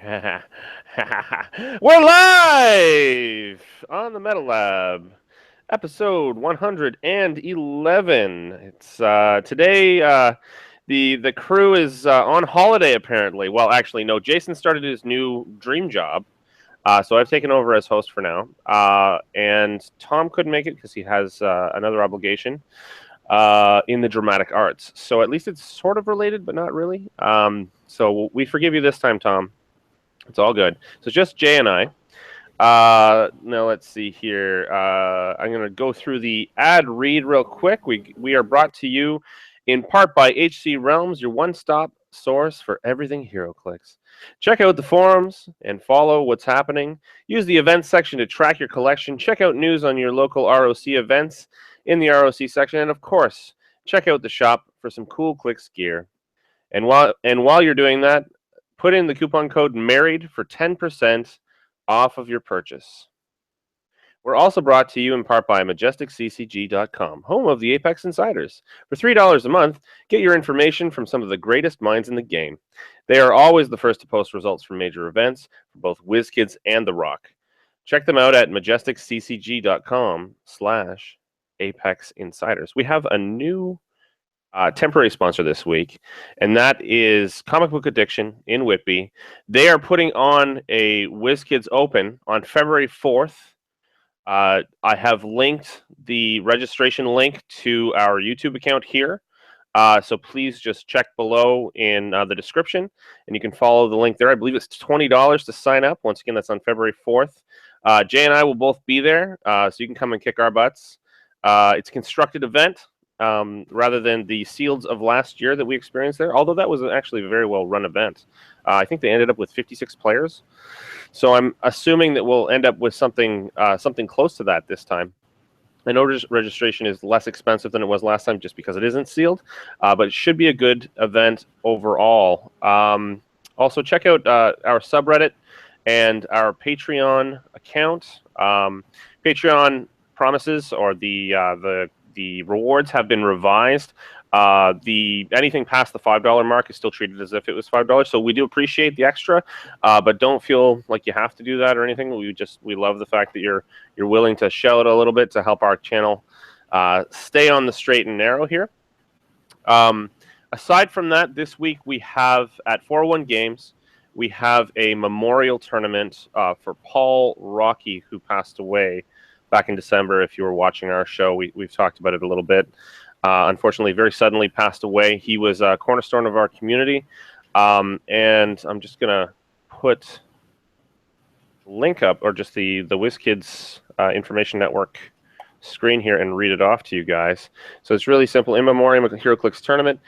We're live on the Metal Lab, episode 111. It's today. The crew is on holiday apparently. Well, actually, no. Jason started his new dream job, so I've taken over as host for now. And Tom couldn't make it because he has another obligation in the dramatic arts. So at least it's sort of related, but not really. So we forgive you this time, Tom. It's all good. So just Jay and I. Now let's see here. I'm going to go through the ad read real quick. We are brought to you in part by HC Realms, your one-stop source for everything HeroClix. Check out the forums and follow what's happening. Use the events section to track your collection. Check out news on your local ROC events in the ROC section, and of course, check out the shop for some cool Clicks gear. And while you're doing that, put in the coupon code MARRIED for 10% off of your purchase. We're also brought to you in part by MajesticCCG.com, home of the Apex Insiders. For $3 a month, get your information from some of the greatest minds in the game. They are always the first to post results from major events for both WizKids and The Rock. Check them out at MajesticCCG.com/Apex Insiders. We have a new temporary sponsor this week, and that is Comic Book Addiction in Whitby. They are putting on a WizKids Open on February 4th. I have linked the registration link to our YouTube account here. So please just check below in the description, and you can follow the link there. I believe it's $20 to sign up. Once again, that's on February 4th. Jay and I will both be there, so you can come and kick our butts. It's a constructed event. Rather than the Seals of last year that we experienced there, although that was actually a very well-run event. I think they ended up with 56 players. So I'm assuming that we'll end up with something close to that this time. I know registration is less expensive than it was last time just because it isn't sealed, but it should be a good event overall. Also, check out our subreddit and our Patreon account. Patreon promises, or the rewards have been revised. Anything past the $5 mark is still treated as if it was $5. So we do appreciate the extra, but don't feel like you have to do that or anything. We love the fact that you're willing to shell it a little bit to help our channel stay on the straight and narrow here. Aside from that, this week we have at 401 Games, we have a memorial tournament for Paul Rocky, who passed away back in December. If you were watching our show, we've talked about it a little bit. Unfortunately, very suddenly passed away. He was a cornerstone of our community. And I'm just going to put the link up, or just the WizKids Information Network screen here and read it off to you guys. So it's really simple. In memoriam of the Heroclix tournament.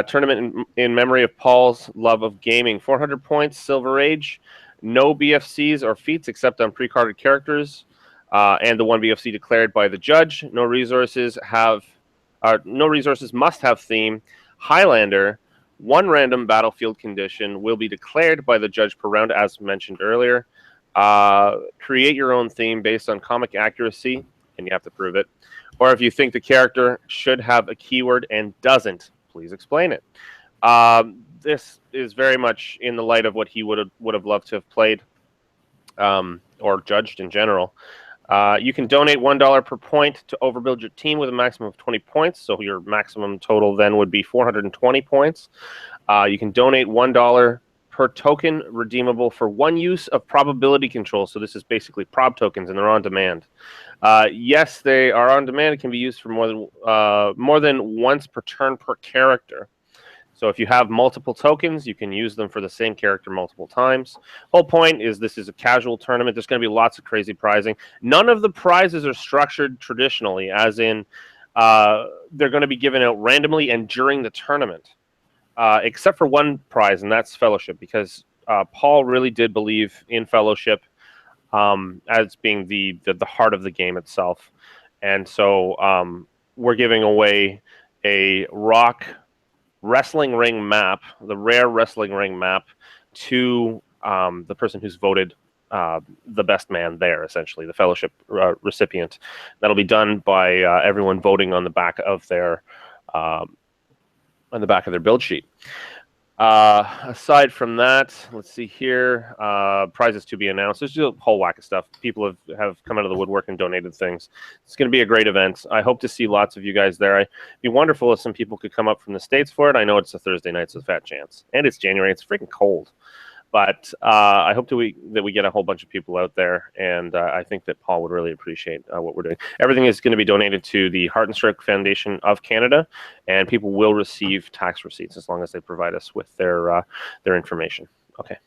Tournament in memory of Paul's love of gaming. 400 points, Silver Age. No BFCs or feats except on pre-carded characters. And the one BFC declared by the judge. No resources must have theme. Highlander, one random battlefield condition will be declared by the judge per round, as mentioned earlier. Create your own theme based on comic accuracy, and you have to prove it. Or if you think the character should have a keyword and doesn't, please explain it. This is very much in the light of what he would have loved to have played, or judged in general. You can donate $1 per point to overbuild your team with a maximum of 20 points. So your maximum total then would be 420 points. You can donate $1 per token redeemable for one use of probability control. So this is basically prob tokens, and they're on demand. Yes, they are on demand. It can be used for more than once per turn per character. So if you have multiple tokens, you can use them for the same character multiple times. Whole point is this is a casual tournament. There's going to be lots of crazy prizing. None of the prizes are structured traditionally, as in they're going to be given out randomly and during the tournament, except for one prize, and that's Fellowship, because Paul really did believe in Fellowship as being the heart of the game itself. And so we're giving away a Rock wrestling ring map, the rare wrestling ring map, to the person who's voted the best man there, essentially, the Fellowship recipient. That'll be done by everyone voting on the back of their build sheet. Aside from that, let's see here. Prizes to be announced. There's just a whole whack of stuff. People have come out of the woodwork and donated things. It's going to be a great event. I hope to see lots of you guys there. It'd be wonderful if some people could come up from the States for it. I know it's a Thursday night, so it's a fat chance. And it's January. It's freaking cold. But I hope that we get a whole bunch of people out there, and I think that Paul would really appreciate what we're doing. Everything is going to be donated to the Heart and Stroke Foundation of Canada, and people will receive tax receipts as long as they provide us with their information. Okay.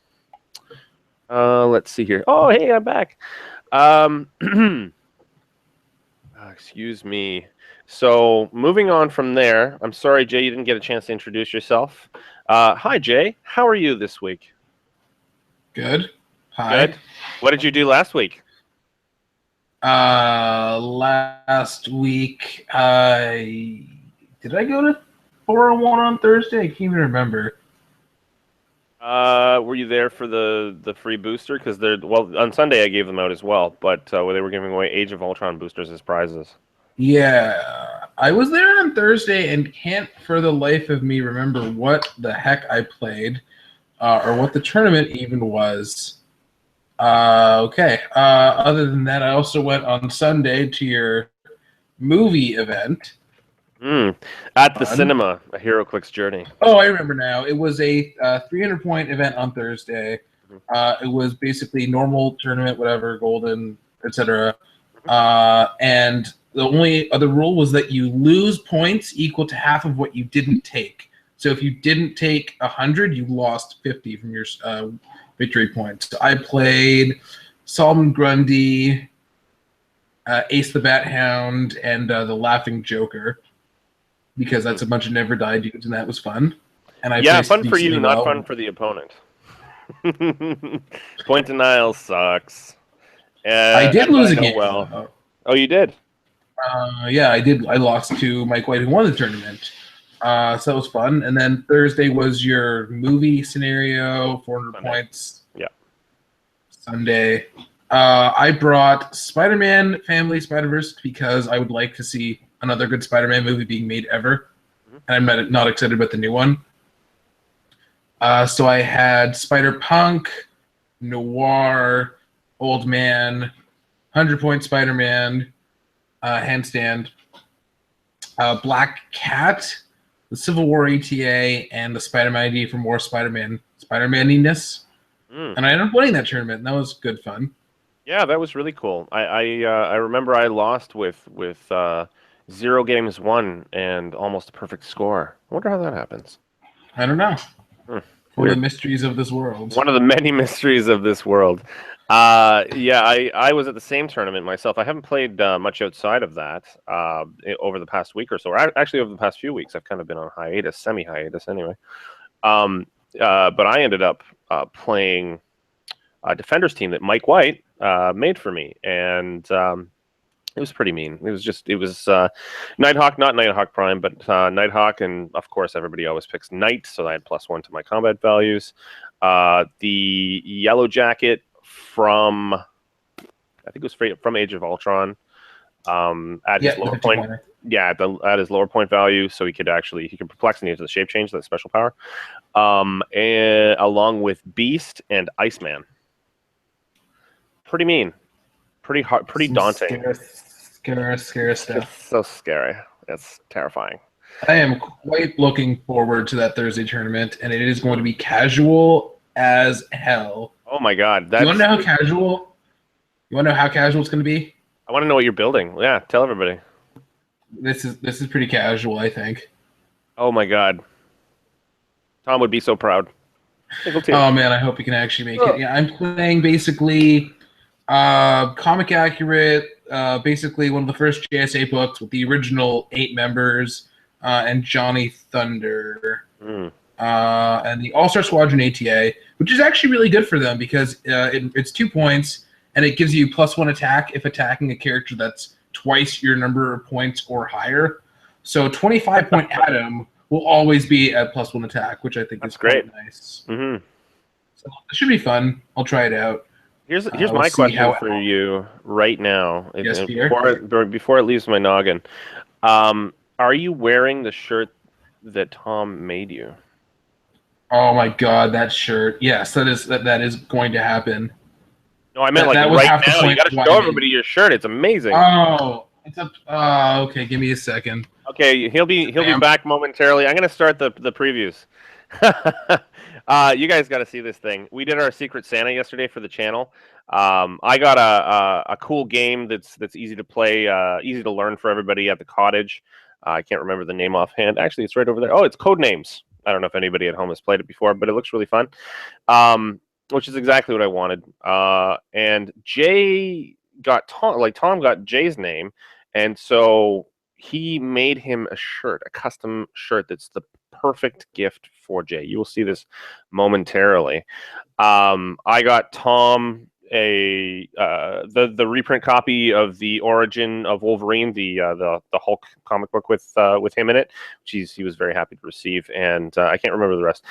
Let's see here. Oh, hey, I'm back. Excuse me. So moving on from there, I'm sorry, Jay, you didn't get a chance to introduce yourself. Hi, Jay. How are you this week? Good. Hi. Good. What did you do last week? Last week, did I go to 401 on Thursday? I can't even remember. Were you there for the free booster? Because on Sunday I gave them out as well, but they were giving away Age of Ultron boosters as prizes. Yeah, I was there on Thursday and can't for the life of me remember what the heck I played. Or what the tournament even was. Okay. Other than that, I also went on Sunday to your movie event. At the cinema, a Heroclix journey. Oh, I remember now. It was a 300-point event on Thursday. It was basically normal tournament, whatever, golden, etc. And the only other rule was that you lose points equal to half of what you didn't take. So if you didn't take 100, you lost 50 from your victory points. So I played Solomon Grundy, Ace the Bat Hound, and the Laughing Joker, because that's a bunch of never die dudes, and that was fun. And fun for you, not fun for the opponent. Point denial sucks. I did lose a game. Well. Oh, you did? Yeah, I did. I lost to Mike White, who won the tournament. So that was fun. And then Thursday was your movie scenario, 400 Sunday. Points. Yeah. Sunday. I brought Spider-Man Family Spider-Verse because I would like to see another good Spider-Man movie being made ever. And I'm not excited about the new one. So I had Spider-Punk, Noir, Old Man, 100-Point Spider-Man, Handstand, Black Cat, the Civil War ETA, and the Spider-Man ID for more Spider-Man-iness. And I ended up winning that tournament, and that was good fun. Yeah, that was really cool. I remember I lost with 0 games won and almost a perfect score. I wonder how that happens. I don't know. One of the mysteries of this world. One of the many mysteries of this world. I was at the same tournament myself. I haven't played much outside of that over the past week or so. Or actually, over the past few weeks, I've kind of been on hiatus, semi-hiatus anyway. But I ended up playing a Defenders team that Mike White made for me, and it was pretty mean. It was Nighthawk, not Nighthawk Prime, but Nighthawk, and of course everybody always picks Knight, so I had +1 to my combat values. The Yellow Jacket from, I think it was from Age of Ultron, at his lower point. Yeah, at his lower point value, so he could perplex and use the shape change, that special power, and along with Beast and Iceman. Pretty mean, pretty hard, pretty daunting. Scary stuff. It's so scary. It's terrifying. I am quite looking forward to that Thursday tournament, and it is going to be casual as hell. Oh my god! You want to know how casual? You want to know how casual it's going to be? I want to know what you're building. Yeah, tell everybody. This is pretty casual, I think. Oh my god! Tom would be so proud. Oh man, I hope you can actually make it. Yeah, I'm playing basically comic accurate. Basically one of the first JSA books with the original 8 members and Johnny Thunder. And the All-Star Squadron ATA, which is actually really good for them because it's 2 points, and it gives you +1 attack if attacking a character that's twice your number of points or higher. So 25-point Adam will always be at +1 attack, which I think is great. Nice. So it should be fun. I'll try it out. Here's my question for you right now. Yes, before it leaves my noggin. Are you wearing the shirt that Tom made you? Oh my god, that shirt. Yes, that is going to happen. No, I meant That like that was right half the now. You point got to of why show I everybody didn't. your shirt. It's amazing. Oh, it's up. Okay, give me a second. Okay, he'll be Bam. back momentarily. I'm gonna start the previews. You guys got to see this thing. We did our Secret Santa yesterday for the channel. I got a cool game that's easy to play, easy to learn for everybody at the cottage. I can't remember the name offhand. Actually, it's right over there. Oh, it's Code Names. I don't know if anybody at home has played it before, but it looks really fun. Which is exactly what I wanted. And Jay got Tom got Jay's name, and so he made him a shirt, a custom shirt that's the perfect gift for Jay. You will see this momentarily. I got Tom the reprint copy of the Origin of Wolverine, the Hulk comic book with him in it, which he was very happy to receive, and I can't remember the rest.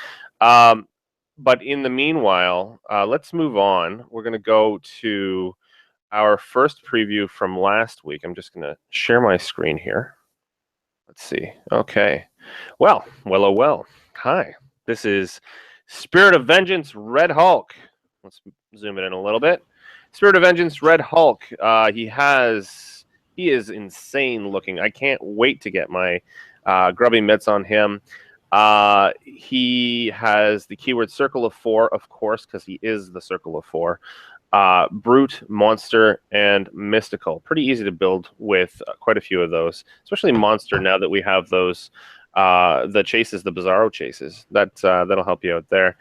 But in the meanwhile, let's move on. We're going to go to our first preview from last week. I'm just going to share my screen here. Let's see. Okay. Well. Hi. This is Spirit of Vengeance Red Hulk. Let's zoom it in a little bit. Spirit of Vengeance Red Hulk. He is insane looking. I can't wait to get my grubby mitts on him. He has the keyword Circle of Four, of course, because he is the Circle of Four. Brute, Monster, and Mystical. Pretty easy to build with quite a few of those, especially Monster now that we have those the chases, the Bizarro chases. That'll help you out there.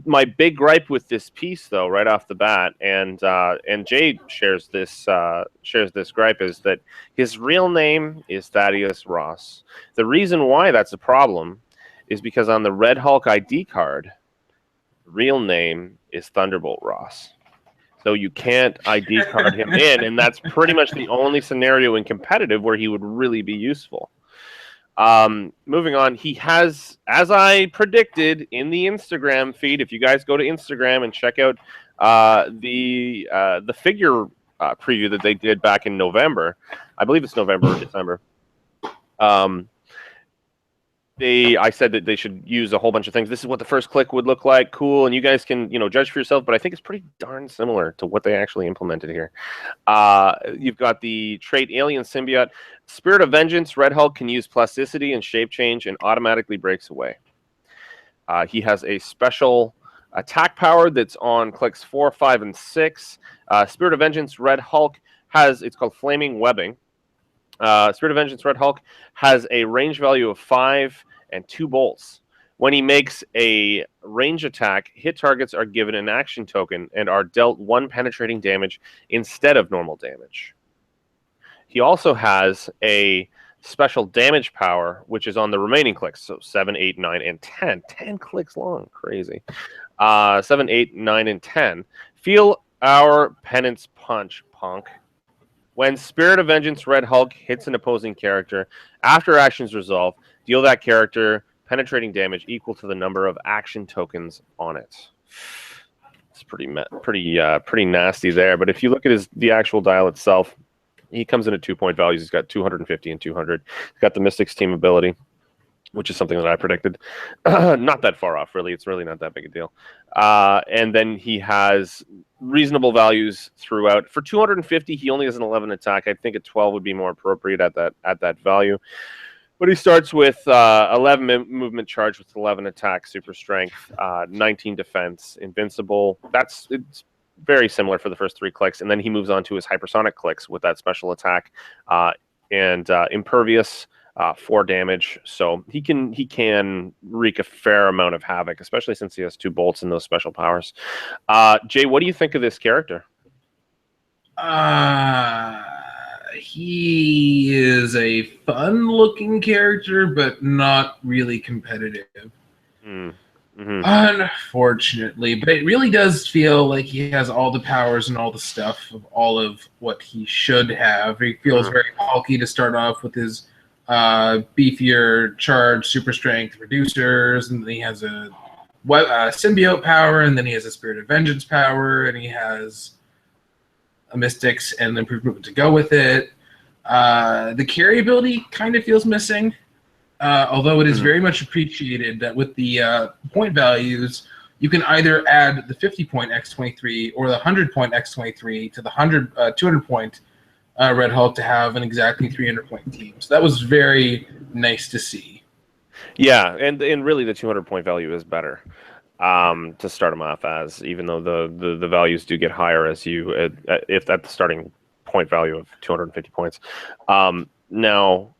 My big gripe with this piece, though, right off the bat, and Jade shares this gripe, is that his real name is Thaddeus Ross. The reason why that's a problem is because on the Red Hulk ID card, the real name is Thunderbolt Ross. So you can't ID card him in, and that's pretty much the only scenario in competitive where he would really be useful. Moving on, he has, as I predicted in the Instagram feed, if you guys go to Instagram and check out the figure preview that they did back in November, I believe it's November or December. I said that they should use a whole bunch of things. This is what the first click would look like. Cool. And you guys can, judge for yourself, but I think it's pretty darn similar to what they actually implemented here. You've got the trait Alien Symbiote. Spirit of Vengeance, Red Hulk can use plasticity and shape change and automatically breaks away. He has a special attack power that's on clicks 4, 5, and 6. Spirit of Vengeance, Red Hulk it's called Flaming Webbing. Spirit of Vengeance Red Hulk has a range value of 5 and 2 bolts. When he makes a range attack, hit targets are given an action token and are dealt 1 penetrating damage instead of normal damage. He also has a special damage power, which is on the remaining clicks, so 7, 8, 9, and 10. 10 clicks long, crazy. 7, 8, 9, and 10. Feel our penance punch, punk. When Spirit of Vengeance Red Hulk hits an opposing character, after actions resolve, deal that character penetrating damage equal to the number of action tokens on it. It's pretty nasty there. But if you look at the actual dial itself, he comes in at 2-point values. He's got 250 and 200. He's got the Mystics team ability, which is something that I predicted. Not that far off, really. It's really not that big a deal. And then he has reasonable values throughout. For 250, he only has an 11 attack. I think a 12 would be more appropriate at that value. But he starts with 11 movement charge with 11 attack, super strength, 19 defense, invincible. It's very similar for the first 3 clicks. And then he moves on to his hypersonic clicks with that special attack and impervious. 4 damage, so he can wreak a fair amount of havoc, especially since he has 2 bolts and those special powers. Jay, what do you think of this character? He is a fun-looking character, but not really competitive. Mm-hmm. Unfortunately, but it really does feel like he has all the powers and all the stuff of all of what he should have. He feels very bulky to start off with his beefier charge, super strength reducers, and then he has a symbiote power, and then he has a Spirit of Vengeance power, and he has a Mystics and improvement to go with it. The carry ability kind of feels missing. although it is very much appreciated that with the point values, you can either add the 50-point X-23 or the 100-point X-23 to the 200-point Red Hulk to have an exactly 300-point team. So that was very nice to see. Yeah, and really the 200-point value is better to start them off as, even though the values do get higher as you if at the starting point value of 250 points. Now,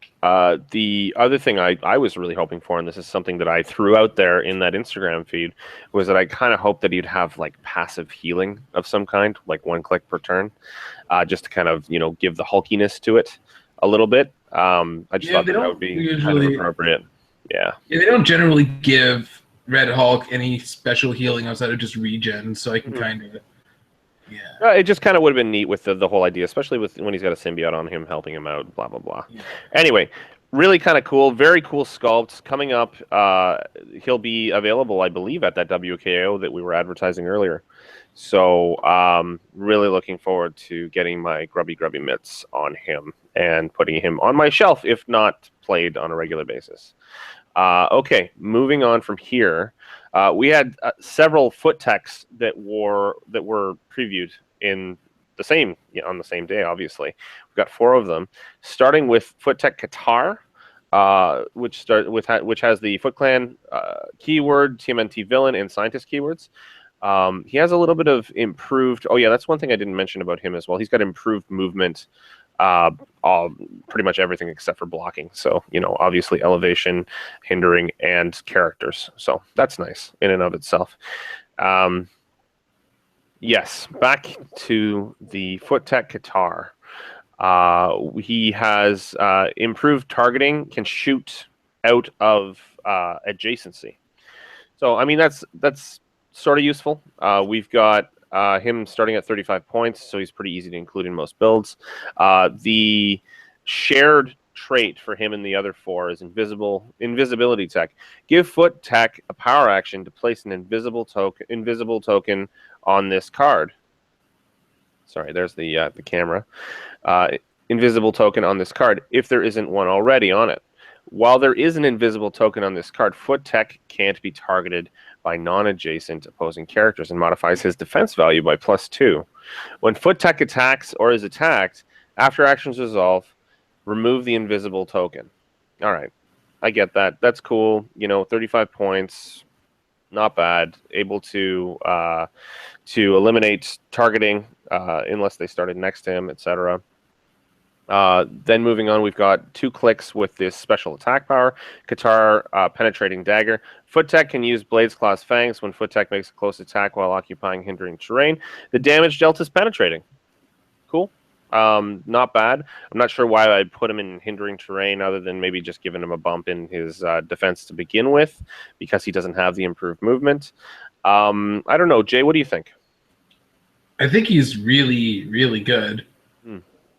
the other thing I was really hoping for, and this is something that I threw out there in that Instagram feed, was that I kind of hoped that you'd have like passive healing of some kind, like 1 click per turn, just to kind of give the hulkiness to it a little bit. I just thought that would be kind of appropriate. Yeah, they don't generally give Red Hulk any special healing outside of just regen, so I can kind of. Yeah. It just kind of would have been neat with the whole idea, especially with when he's got a symbiote on him, helping him out, blah, blah, blah. Yeah. Anyway, really kind of cool. Very cool sculpt. Coming up, he'll be available, I believe, at that WKO that we were advertising earlier. So really looking forward to getting my grubby mitts on him and putting him on my shelf, if not played on a regular basis. Okay, moving on from here. We had several foot techs that were previewed in on the same day. Obviously, we've got 4 of them, starting with Foot Tech Qatar, which has the Foot Clan keyword, TMNT villain, and scientist keywords. He has a little bit of improved. Oh yeah, that's one thing I didn't mention about him as well. He's got improved movement. Pretty much everything except for blocking. So, obviously elevation, hindering, and characters. So that's nice in and of itself. Yes, back to the Foot Tech Qatar. He has improved targeting, can shoot out of adjacency. So, I mean, that's sort of useful. We've got him starting at 35 points, so he's pretty easy to include in most builds. The shared trait for him and the other 4 is invisibility tech. Give Foot Tech a power action to place an invisible token on this card. Sorry, there's the camera. Invisible token on this card if there isn't one already on it. While there is an invisible token on this card, Foot Tech can't be targeted by non-adjacent opposing characters and modifies his defense value by +2. When Foot Tech attacks or is attacked, after actions resolve, remove the invisible token. All right, I get that. That's cool. 35 points, not bad. Able to eliminate targeting unless they started next to him, etc. Then moving on, we've got 2 clicks with this special attack power, Qatar Penetrating Dagger. Foot Tech can use Blades Claw's Fangs when Foot Tech makes a close attack while occupying hindering terrain. The damage dealt is penetrating. Cool. Not bad. I'm not sure why I put him in hindering terrain other than maybe just giving him a bump in his defense to begin with because he doesn't have the improved movement. I don't know. Jay, what do you think? I think he's really, really good.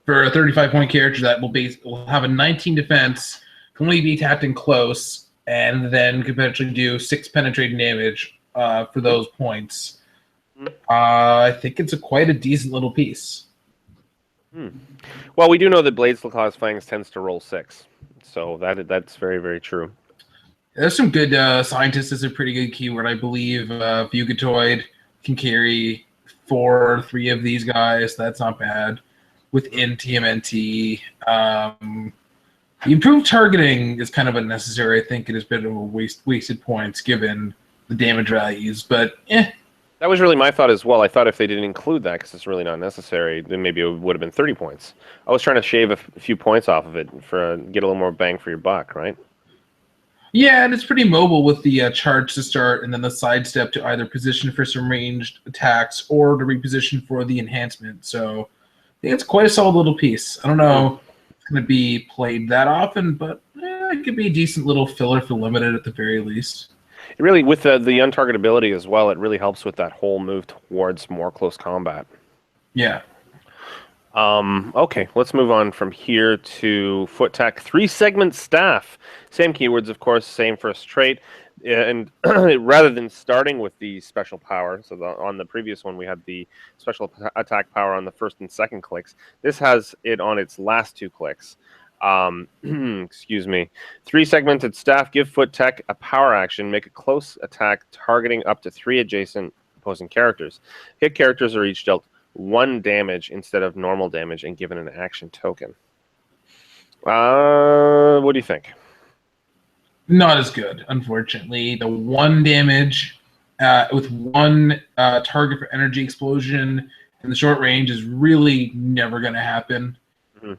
For a 35-point character that will have a 19 defense, can only be tapped in close, and then could potentially do 6 penetrating damage for those points. I think it's quite a decent little piece. Well, we do know that Blades Claw's Fangs tends to roll 6, so that's very, very true. There's some good scientists is a pretty good keyword, I believe. Fugitoid can carry 4 or 3 of these guys. That's not bad. Within TMNT, improved targeting is kind of unnecessary. I think it has been a wasted points given the damage values, but That was really my thought as well. I thought if they didn't include that because it's really not necessary, then maybe it would have been 30 points. I was trying to shave a few points off of it for get a little more bang for your buck, right? Yeah, and it's pretty mobile with the charge to start and then the sidestep to either position for some ranged attacks or to reposition for the enhancement. So I think it's quite a solid little piece. I don't know if it's going to be played that often, but it could be a decent little filler for limited at the very least. It really, with the untargetability as well, it really helps with that whole move towards more close combat. Yeah. Okay, let's move on from here to Foot Tech 3-segment staff. Same keywords, of course, same first trait. And rather than starting with the special power, so on the previous one we had the special attack power on the first and second clicks, this has it on its last 2 clicks. Excuse me. 3 segmented staff. Give Foot Tech a power action. Make a close attack targeting up to 3 adjacent opposing characters. Hit characters are each dealt 1 damage instead of normal damage and given an action token. What do you think? Not as good, unfortunately. The 1 damage with 1 target for energy explosion in the short range is really never going to happen. Mm-hmm.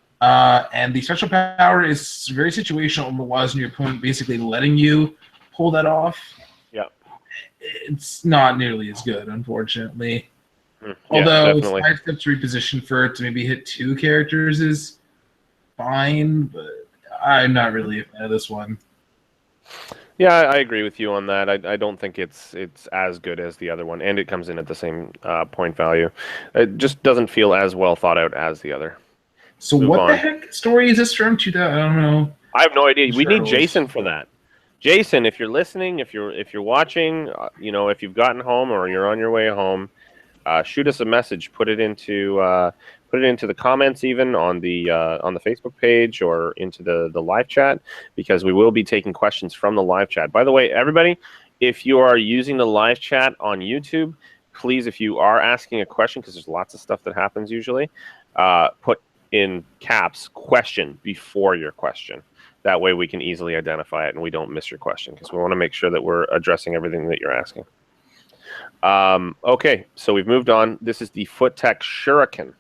And the special power is very situational and relies on your opponent basically letting you pull that off. Yeah. It's not nearly as good, unfortunately. Yeah, although definitely. sidesteps reposition for it to maybe hit 2 characters is fine, but I'm not really a fan of this one. Yeah, I agree with you on that. I don't think it's as good as the other one, and it comes in at the same point value. It just doesn't feel as well thought out as the other. So what the heck story is this from? I don't know. I have no idea. We need Jason for that. Jason, if you're listening, if you're watching, if you've gotten home or you're on your way home, shoot us a message. Put it into the comments, even on the Facebook page or into the live chat, because we will be taking questions from the live chat. By the way, everybody, if you are using the live chat on YouTube, please, if you are asking a question, because there's lots of stuff that happens usually, put in caps question before your question. That way we can easily identify it and we don't miss your question, because we want to make sure that we're addressing everything that you're asking. Okay, so we've moved on. This is the Foot Tech Shuriken.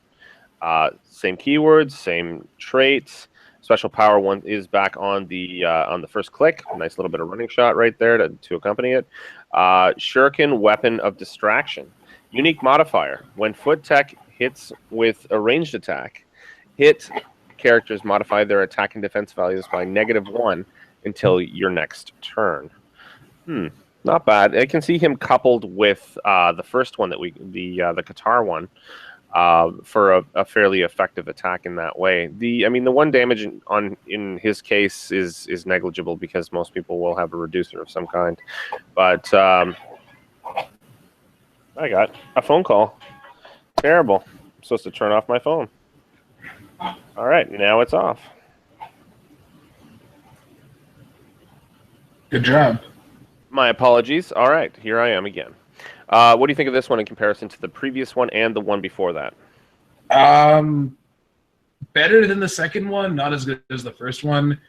Same keywords, same traits. Special power 1 is back on the first click. Nice little bit of running shot right there to accompany it. Shuriken, weapon of distraction. Unique modifier. When Foot Tech hits with a ranged attack, hit characters modify their attack and defense values by -1 until your next turn. Not bad. I can see him coupled with the first one the Qatar one, for a fairly effective attack in that way. The 1 damage in his case is negligible, because most people will have a reducer of some kind. But I got a phone call. Terrible. I'm supposed to turn off my phone. All right, now it's off. Good job. My apologies. All right, here I am again. What do you think of this one in comparison to the previous one and the one before that? Better than the second one, not as good as the first one.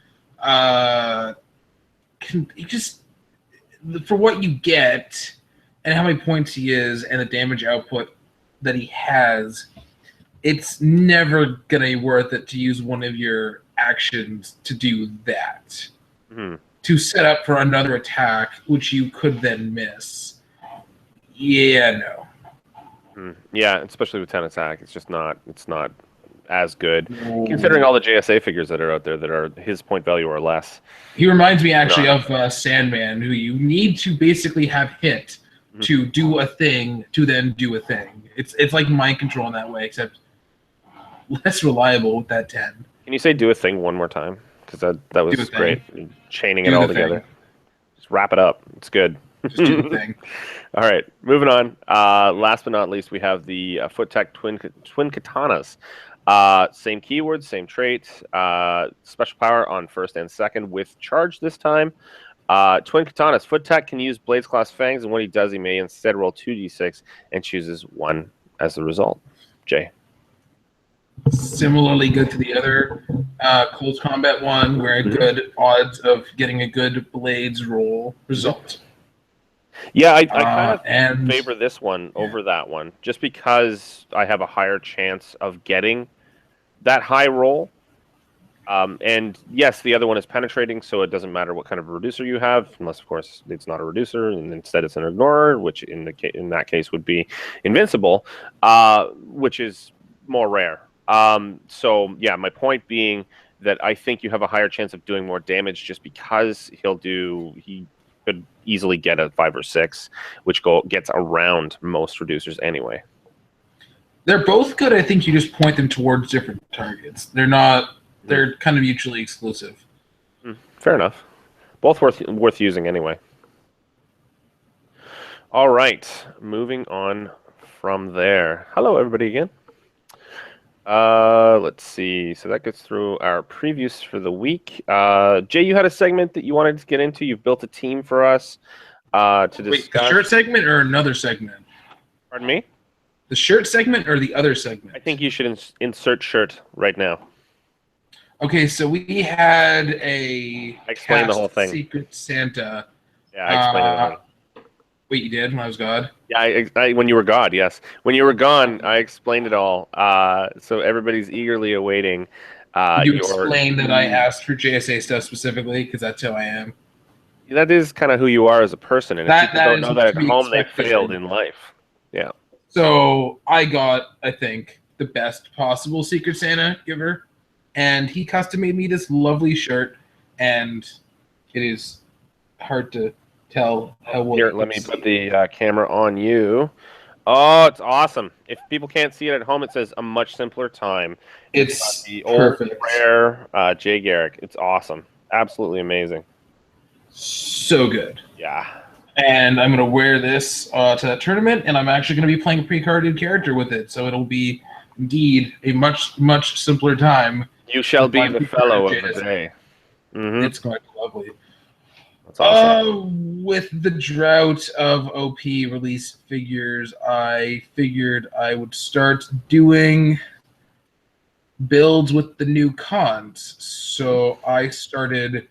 For what you get and how many points he is and the damage output that he has, it's never going to be worth it to use one of your actions to do that. Mm-hmm. To set up for another attack, which you could then miss. Yeah, no. Yeah, especially with 10 attack, it's not as good. Considering all the JSA figures that are out there that are his point value or less. He reminds me actually of Sandman, who you need to basically have hit to do a thing to then do a thing. It's like mind control in that way, except less reliable with that 10. Can you say do a thing one more time? Because that was great. Chaining it all together. Just wrap it up. It's good. Just do the thing. All right, moving on. Last but not least, we have the Foot Tech Twin Katanas. Same keywords, same traits. Special power on first and second with charge this time. Twin Katanas. Foot Tech can use Blades Class Fangs, and when he does, he may instead roll 2d6 and chooses 1 as the result. Jay. Similarly good to the other close combat one, where good odds of getting a good Blades roll result. Yeah, I kind of favor this one over that one, just because I have a higher chance of getting that high roll. And yes, the other one is penetrating, so it doesn't matter what kind of reducer you have, unless of course it's not a reducer, and instead it's an ignorer, which in that case would be invincible, which is more rare. So yeah, my point being that I think you have a higher chance of doing more damage just because he could easily get a 5 or 6, which gets around most reducers anyway. They're both good. I think you just point them towards different targets. They're kind of mutually exclusive. Fair enough. Both worth using anyway. All right, moving on from there. Hello, everybody again. Let's see. So that gets through our previews for the week. Jay, you had a segment that you wanted to get into. You've built a team for us to Wait, the discuss. shirt segment or another segment? Pardon me? The shirt segment or the other segment? I think you should insert shirt right now. Okay, so we had a Explain the whole cast thing. Secret Santa. Yeah, I explained it already. Wait, you did when I was God? Yeah, when you were gone, yes. When you were gone, I explained it all. So everybody's eagerly awaiting You your. explained that I asked for JSA stuff specifically because that's how I am. That is kind of who you are as a person, and if That people don't is know that to at be home, they've expected. failed in life. Yeah. So I got, I think, the best possible Secret Santa giver, and he custom made me this lovely shirt, and it is hard to tell how well. Here, let me put the camera on you. Oh, it's awesome. If people can't see it at home, it says a much simpler time. It's the perfect. old rare Jay Garrick. It's awesome. Absolutely amazing. So good. Yeah. And I'm going to wear this to that tournament, and I'm actually going to be playing a pre-carded character with it, so it'll be indeed a much, much simpler time. You shall be the fellow of the day. Mm-hmm. It's going to be lovely. That's awesome. With the drought of OP release figures, I figured I would start doing builds with the new cons. So I started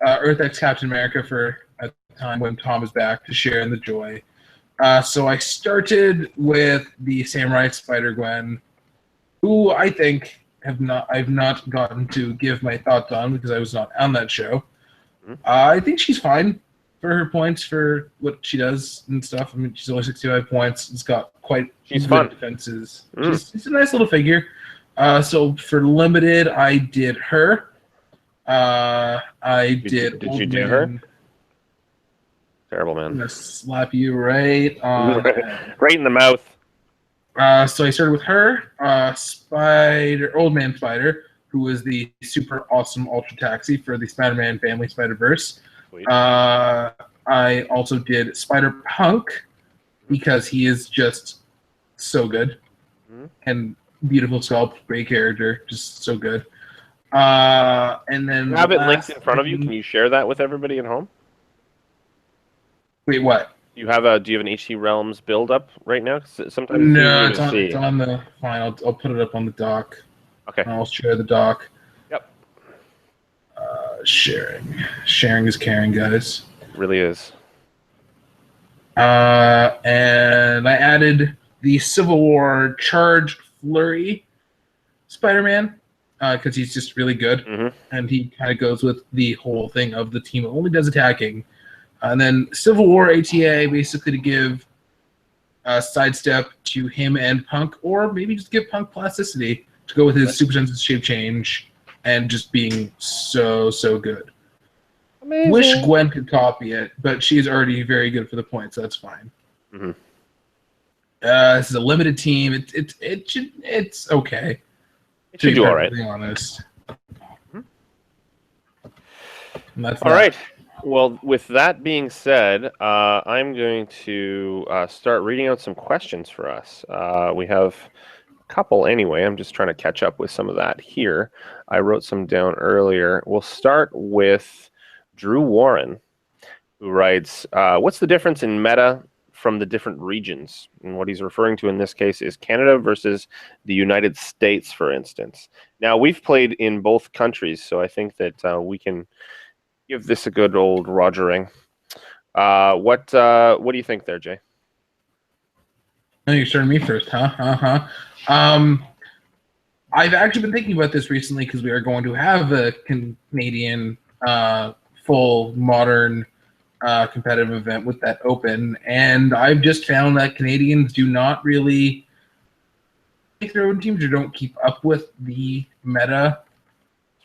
Earth X Captain America for a time when Tom is back to share in the joy. So I started with the Samurai Spider-Gwen, who I think I've not gotten to give my thoughts on because I was not on that show. I think she's fine for her points for what she does and stuff. I mean, she's only 65 points. It's got quite good defenses. She's a nice little figure. So for limited, I did her. Did you do her? Terrible, man. I'm gonna slap you right on right in the mouth. So I started with her, Old Man Spider, who was the super awesome Ultra Taxi for the Spider-Man Family Spider-Verse. I also did Spider-Punk because he is just so good and beautiful sculpt, great character, just so good. And then you have it linked in front of you. Can you share that with everybody at home? Wait, what? Do you have an HC Realms build up right now? Sometimes no, it's on the fine. I'll put it up on the dock. Okay. I'll share the dock. Yep. Sharing is caring, guys. It really is. And I added the Civil War Charge Flurry Spider-Man because he's just really good, and he kind of goes with the whole thing of the team only does attacking. And then Civil War ATA basically to give sidestep to him and Punk, or maybe just give Punk plasticity to go with his super sensitive shape change and just being so good. Amazing. Wish Gwen could copy it, but she's already very good for the points, so that's fine. This is a limited team. It's okay. It should do all right. To be honest. All right. Well, with that being said, I'm going to start reading out some questions for us. We have a couple anyway. I'm just trying to catch up with some of that here. I wrote some down earlier. We'll start with Drew Warren, who writes, what's the difference in meta from the different regions? And what he's referring to in this case is Canada versus the United States, for instance. Now, we've played in both countries, so I think that we can give this a good old rogering. What do you think there, Jay? Oh, you're starting me first, huh? I've actually been thinking about this recently because we are going to have a Canadian full modern competitive event with that open, and I've just found that Canadians do not really make their own teams or don't keep up with the meta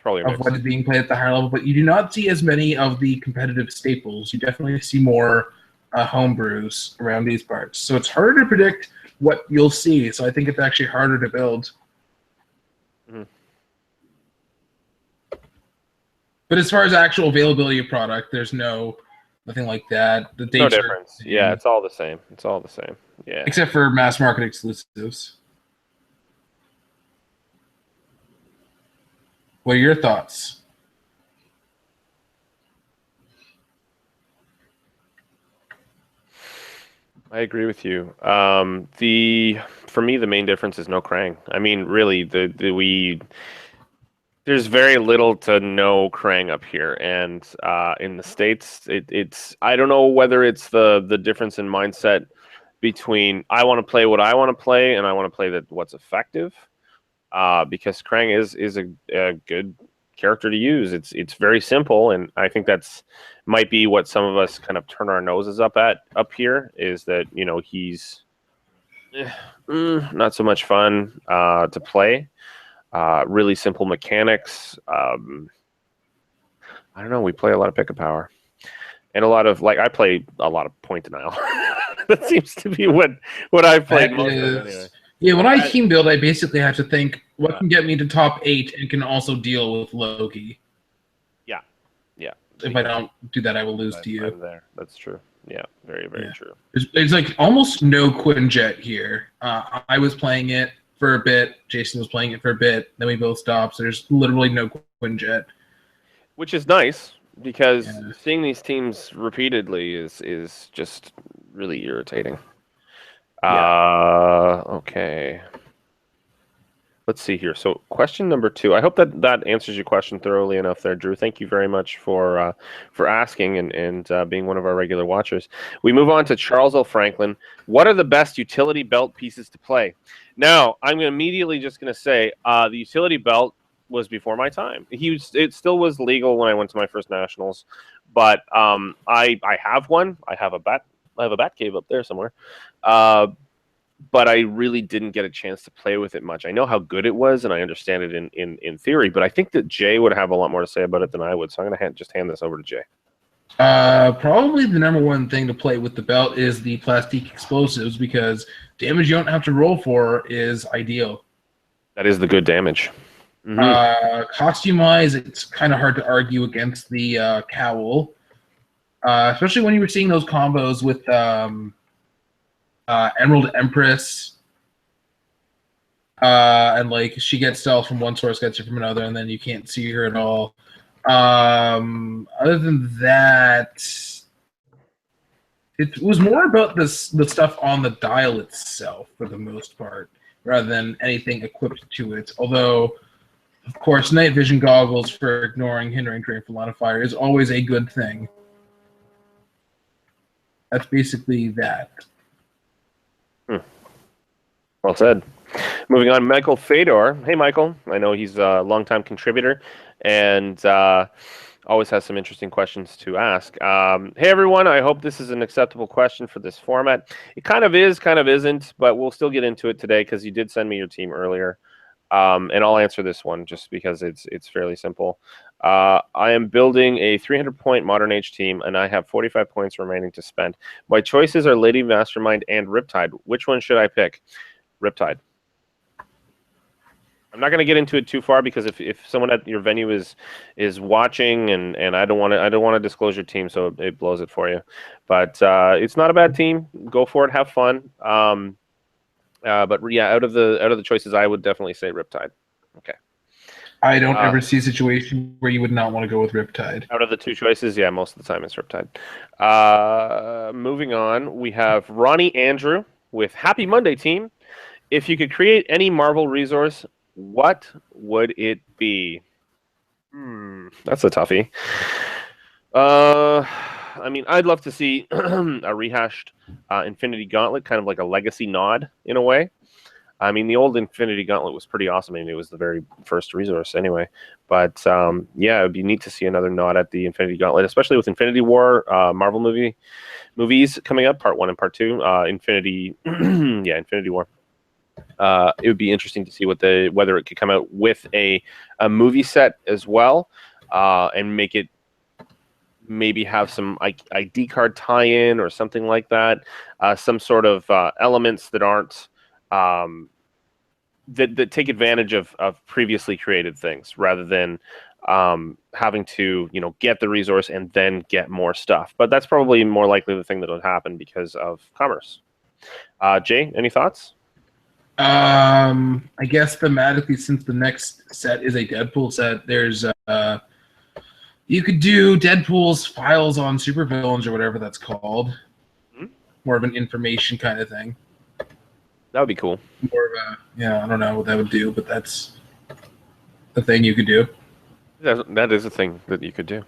of what is being played at the higher level, but you do not see as many of the competitive staples. You definitely see more homebrews around these parts. So it's harder to predict what you'll see. So I think it's actually harder to build. But as far as actual availability of product, there's nothing like that. The dates no difference. Yeah, it's all the same. It's all the same. Yeah. Except for mass market exclusives. What are your thoughts? I agree with you. For me, the main difference is no Krang. I mean, really, there's very little to no Krang up here, and in the States, it's I don't know whether it's the difference in mindset between I want to play what I want to play and I want to play what's effective. Because Krang is a good character to use. It's very simple, and I think that's might be what some of us kind of turn our noses up here is that he's not so much fun to play. Really simple mechanics. I don't know. We play a lot of pick a power and a lot of I play a lot of point denial. That seems to be what I've played most of anyway. Yeah, when I team build, I basically have to think what can get me to top 8 and can also deal with Loki. Yeah. If I don't do that, I will lose to you. I'm there. That's true. Yeah, very, very true. It's like almost no Quinjet here. I was playing it for a bit. Jason was playing it for a bit. Then we both stopped. So there's literally no Quinjet. Which is nice because seeing these teams repeatedly is just really irritating. Okay. Let's see here. So question number 2. I hope that answers your question thoroughly enough there, Drew. Thank you very much for asking and being one of our regular watchers. We move on to Charles L. Franklin. What are the best utility belt pieces to play? Now, I'm immediately just going to say the utility belt was before my time. It still was legal when I went to my first nationals, but I have one. I have a bat cave up there somewhere. But I really didn't get a chance to play with it much. I know how good it was, and I understand it in theory, but I think that Jay would have a lot more to say about it than I would, so I'm going to just hand this over to Jay. Probably the number one thing to play with the belt is the plastic explosives, because damage you don't have to roll for is ideal. That is the good damage. Costume-wise, it's kind of hard to argue against the cowl, especially when you were seeing those combos with Emerald Empress, and she gets stealth from one source, gets it from another, and then you can't see her at all. Other than that, it was more about the stuff on the dial itself for the most part, rather than anything equipped to it. Although, of course, night vision goggles for ignoring hindering terrain from line of fire is always a good thing. That's basically that. Well said. Moving on, Michael Fedor. Hey, Michael. I know he's a longtime contributor and always has some interesting questions to ask. Hey, everyone. I hope this is an acceptable question for this format. It kind of is, kind of isn't, but we'll still get into it today because you did send me your team earlier. And I'll answer this one just because it's fairly simple. I am building a 300-point Modern Age team, and I have 45 points remaining to spend. My choices are Lady Mastermind and Riptide. Which one should I pick? Riptide. I'm not going to get into it too far because if someone at your venue is watching and I don't want to disclose your team, so it blows it for you. But it's not a bad team. Go for it. Have fun. But yeah, out of the choices, I would definitely say Riptide. Okay. I don't ever see a situation where you would not want to go with Riptide. Out of the two choices, yeah, most of the time it's Riptide. Moving on, we have Ronnie Andrew with Happy Monday Team. If you could create any Marvel resource, what would it be? That's a toughie. I mean, I'd love to see a rehashed Infinity Gauntlet, kind of like a legacy nod in a way. I mean, the old Infinity Gauntlet was pretty awesome. I mean, it was the very first resource anyway. But yeah, it would be neat to see another nod at the Infinity Gauntlet, especially with Infinity War, Marvel movies coming up, Part 1 and Part 2. Infinity War. It would be interesting to see whether it could come out with a movie set as well, and make it maybe have some ID card tie-in or something like that. Some sort of elements that aren't that take advantage of previously created things rather than having to get the resource and then get more stuff. But that's probably more likely the thing that would happen because of commerce. Jay, any thoughts? I guess thematically, since the next set is a Deadpool set, there's you could do Deadpool's files on supervillains or whatever that's called. Hmm? More of an information kind of thing. That would be cool. More of a I don't know what that would do, but that's the thing you could do. That is a thing that you could do.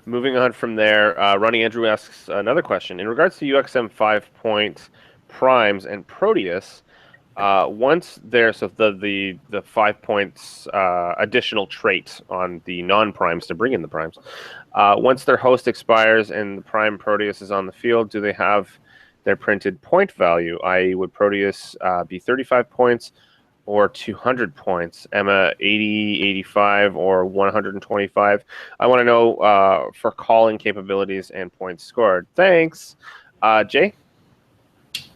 Moving on from there, Ronnie Andrew asks another question. In regards to UXM 5 primes and Proteus, once there's the 5 additional trait on the non-primes to bring in the primes, once their host expires and the prime Proteus is on the field, do they have their printed point value? I.e., would Proteus be 35 points or 200 points? Emma, 80, 85, or 125? I want to know for calling capabilities and points scored. Thanks. Jay?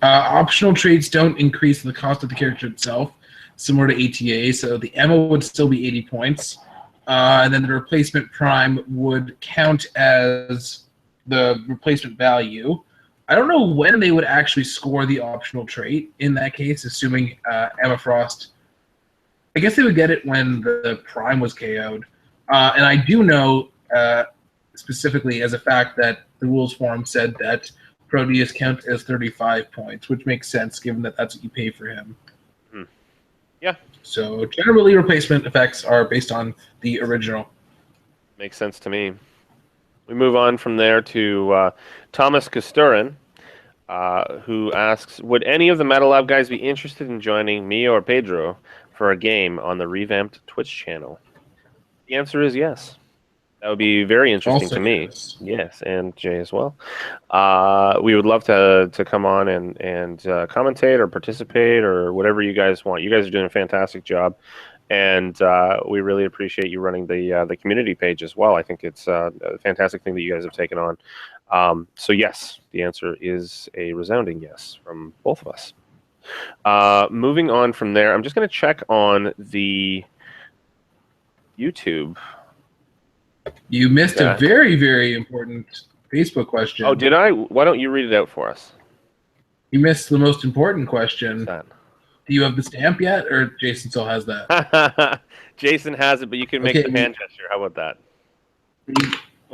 Optional traits don't increase the cost of the character itself, similar to ATA, so the Emma would still be 80 points. And then the replacement prime would count as the replacement value. I don't know when they would actually score the optional trait in that case, assuming Emma Frost. I guess they would get it when the prime was KO'd. And I do know specifically as a fact that the rules forum said that Proteus counts as 35 points, which makes sense given that that's what you pay for him. Yeah. So generally replacement effects are based on the original. Makes sense to me. We move on from there to Thomas Kosturin, who asks, would any of the Metal Lab guys be interested in joining me or Pedro for a game on the revamped Twitch channel? The answer is yes. That would be very interesting to me. Yes, and Jay as well. We would love to come on and commentate or participate or whatever you guys want. You guys are doing a fantastic job, and we really appreciate you running the community page as well. I think it's a fantastic thing that you guys have taken on. So yes, the answer is a resounding yes from both of us. Moving on from there, I'm just going to check on the YouTube. You missed a very, very important Facebook question. Oh, did I? Why don't you read it out for us? You missed the most important question. What's that? Do you have the stamp yet, or Jason still has that? Jason has it, but you can make the hand gesture. How about that?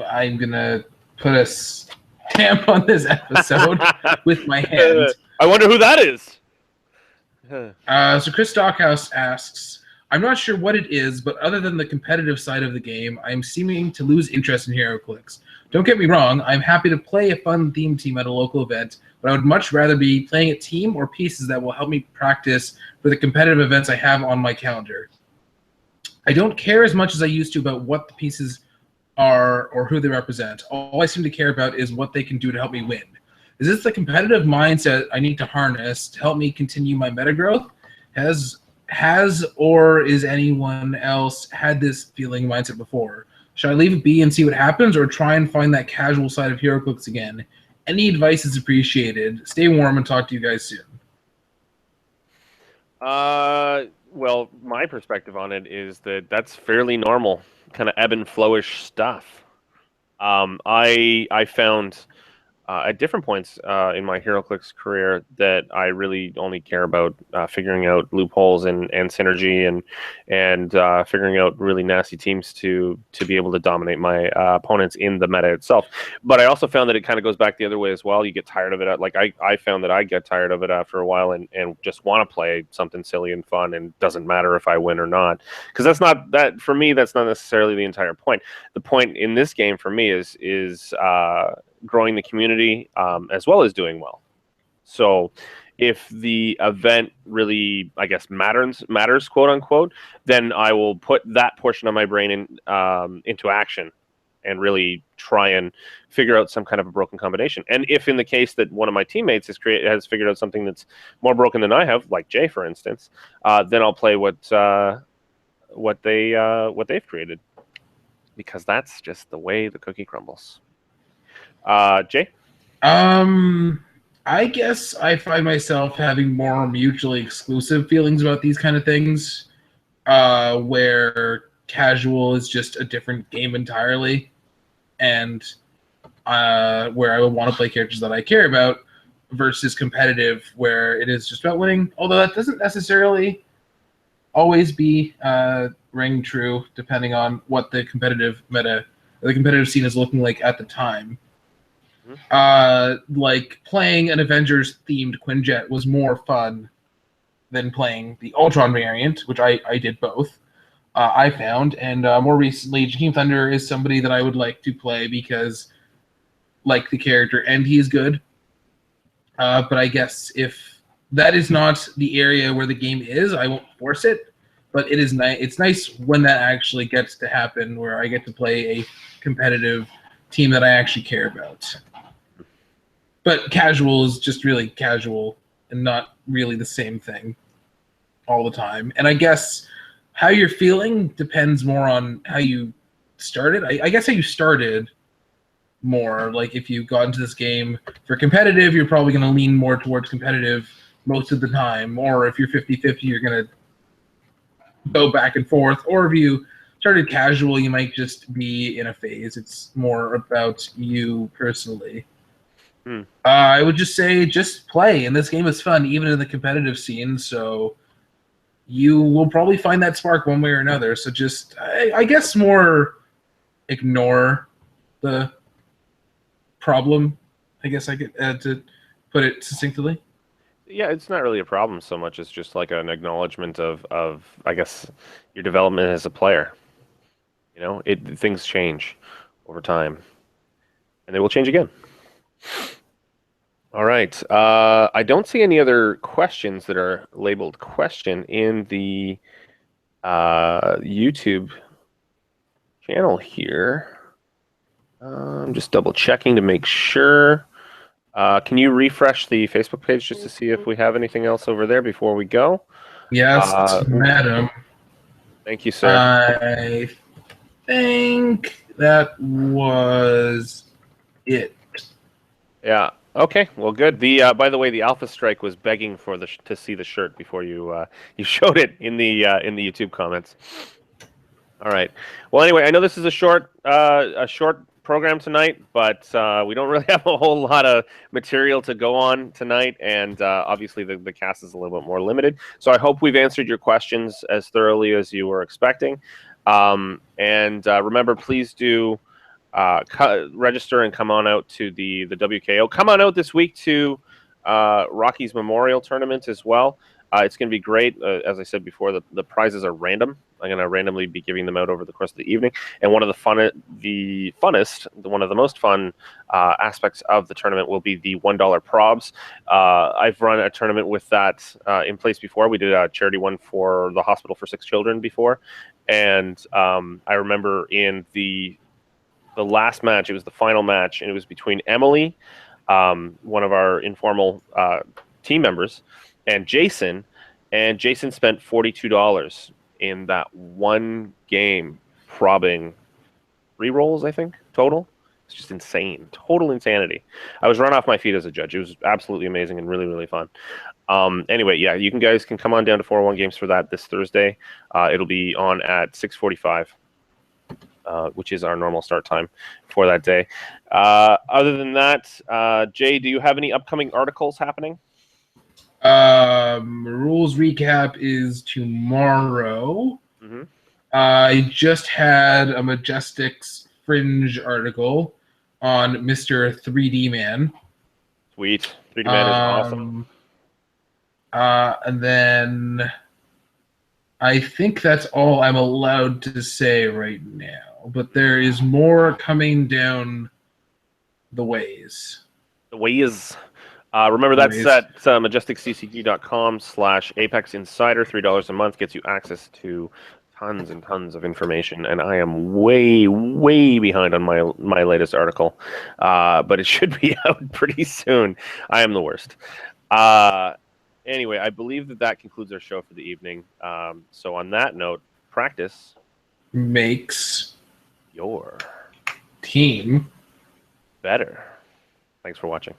I'm going to put a stamp on this episode with my hand. I wonder who that is. So Chris Stockhouse asks, I'm not sure what it is, but other than the competitive side of the game, I'm seeming to lose interest in Heroclix. Don't get me wrong, I'm happy to play a fun theme team at a local event, but I would much rather be playing a team or pieces that will help me practice for the competitive events I have on my calendar. I don't care as much as I used to about what the pieces are or who they represent. All I seem to care about is what they can do to help me win. Is this the competitive mindset I need to harness to help me continue my meta growth? Has or is anyone else had this feeling mindset before? Should I leave it be and see what happens, or try and find that casual side of Heroclix again? Any advice is appreciated. Stay warm and talk to you guys soon. Well, my perspective on it is that that's fairly normal, kind of ebb and flowish stuff. I found at different points in my HeroClix career that I really only care about figuring out loopholes and synergy and figuring out really nasty teams to be able to dominate my opponents in the meta itself. But I also found that it kind of goes back the other way as well. You get tired of it. Like I found that I get tired of it after a while and just want to play something silly and fun, and doesn't matter if I win or not, because that's not that for me. That's not necessarily the entire point. The point in this game for me is growing the community as well as doing well. So if the event really, I guess, matters, quote unquote, then I will put that portion of my brain into action and really try and figure out some kind of a broken combination. And if in the case that one of my teammates has figured out something that's more broken than I have, like Jay, for instance, then I'll play what they've created, because that's just the way the cookie crumbles. Jay? I guess I find myself having more mutually exclusive feelings about these kind of things, where casual is just a different game entirely, and where I would want to play characters that I care about versus competitive, where it is just about winning. Although that doesn't necessarily always be ring true, depending on what the competitive meta, the competitive scene is looking like at the time. Like playing an Avengers themed Quinjet was more fun than playing the Ultron variant, which I did both. I found, and more recently, Jakeem Thunder is somebody that I would like to play because like the character and he is good. But I guess if that is not the area where the game is, I won't force it. But it is nice. It's nice when that actually gets to happen, where I get to play a competitive team that I actually care about. But casual is just really casual and not really the same thing all the time. And I guess how you're feeling depends more on how you started. I guess how you started more. Like if you got into this game for competitive, you're probably going to lean more towards competitive most of the time. Or if you're 50-50, you're going to go back and forth. Or if you started casual, you might just be in a phase. It's more about you personally. I would just say just play, and this game is fun, even in the competitive scene, so you will probably find that spark one way or another. So just, I guess, more ignore the problem, I guess I could to put it succinctly. Yeah, it's not really a problem so much as just like an acknowledgement of I guess, your development as a player. You know, things change over time, and they will change again. All right. I don't see any other questions that are labeled question in the YouTube channel here. I'm just double checking to make sure. Can you refresh the Facebook page just to see if we have anything else over there before we go? Yes, madam. Thank you, sir. I think that was it. Yeah. Okay. Well, good. The by the way, the Alpha Strike was begging for to see the shirt before you you showed it in the YouTube comments. All right. Well, anyway, I know this is a short program tonight, but we don't really have a whole lot of material to go on tonight, and obviously the cast is a little bit more limited. So I hope we've answered your questions as thoroughly as you were expecting. And remember, please do register and come on out to the WKO. Come on out this week to Rocky's Memorial Tournament as well. It's going to be great. As I said before, the prizes are random. I'm going to randomly be giving them out over the course of the evening. And one of one of the most fun aspects of the tournament will be the $1 probs. I've run a tournament with that in place before. We did a charity one for the Hospital for Sick Children before. And I remember in the last match, it was the final match, and it was between Emily, one of our informal team members, and Jason spent $42 in that one game, probbing 3 rolls, I think, total. It's just insane. Total insanity. I was run off my feet as a judge. It was absolutely amazing and really, really fun. Anyway, yeah, you guys can come on down to 401 Games for that this Thursday. It'll be on at 6:45. Which is our normal start time for that day. Other than that, Jay, do you have any upcoming articles happening? Rules recap is tomorrow. Mm-hmm. I just had a Majestics Fringe article on Mr. 3D Man. Sweet. 3D Man is awesome. And then I think that's all I'm allowed to say right now. But there is more coming down the ways. The ways. Remember, that's at majesticccg.com/Apex Insider. $3 a month gets you access to tons and tons of information. And I am way, way behind on my latest article. But it should be out pretty soon. I am the worst. Anyway, I believe that concludes our show for the evening. So on that note, practice makes your team better. Thanks for watching.